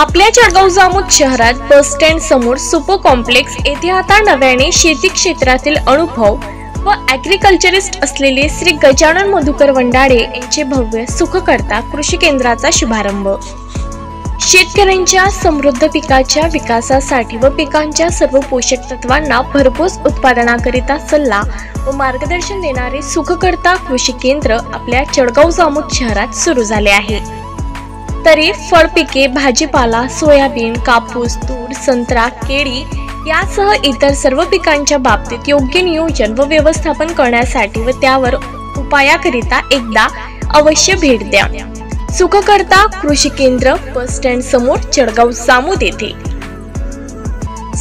आपल्या जळगाव जामोद शहरात बस स्टँड समोर सुपर कॉम्प्लेक्स येथे आता नव्याने शेती क्षेत्रातील अनुभव व ॲग्रिकल्चरिस्ट असलेले श्री गजानन मधुकर वंडाळे यांचे भव्य सुखकर्ता कृषी केंद्राचा शुभारंभ। शेतकऱ्यांच्या समृद्ध पिकाच्या विकासासाठी व पिकांच्या सर्व पोषक तत्वांना भरघोस उत्पादनाकरिता सल्ला व मार्गदर्शन देणारे सुखकर्ता कृषी केंद्र आपल्या जळगाव जामोद शहरात सुरू झाले आहे। तरी फळपिके, भाजीपाला, सोयाबीन, कापूस, तूर, संत्रा, केळी यासह इतर सर्व पिकांच्या बाबतीत योग्य नियोजन व व्यवस्थापन करण्यासाठी व त्यावर उपायाकरिता एकदा अवश्य भेट द्या। सुखकर्ता कृषी केंद्र, बस स्टँड समोर, जळगाव जामोद येथे।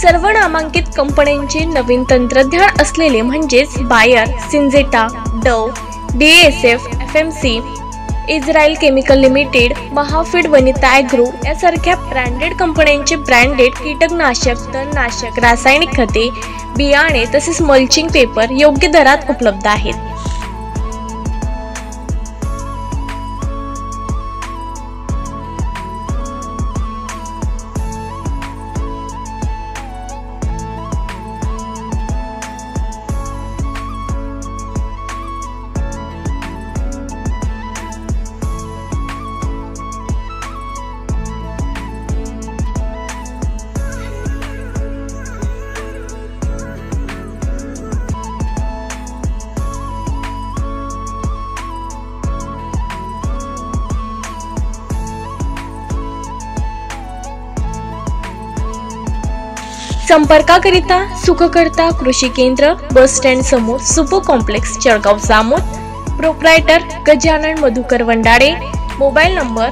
सर्व नामांकित कंपन्यांचे नवीन तंत्रज्ञान असलेले म्हणजेच Bayer, Syngenta, Dow, BASF, FMC, Israel chemical limited, Mahafeed, Vanita agro यासारख्या ब्रँडेड कंपन्यांचे ब्रँडेड कीटकनाशक, तणनाशक, रासायनिक खते, बियाणे तसेच मल्चिंग पेपर योग्य दरात उपलब्ध आहेत। संपर्काकरिता सुखकर्ता कृषी केंद्र, बस स्टँड समोर, super complex, Jalgaon Jamod. Proprietor Gajanan Madhukar Vandale. Mobile number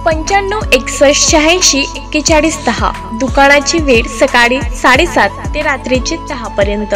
9561864110। दुकानाची वेळ सकाळी 7:30 ते रात्रीचे 10 पर्यंत।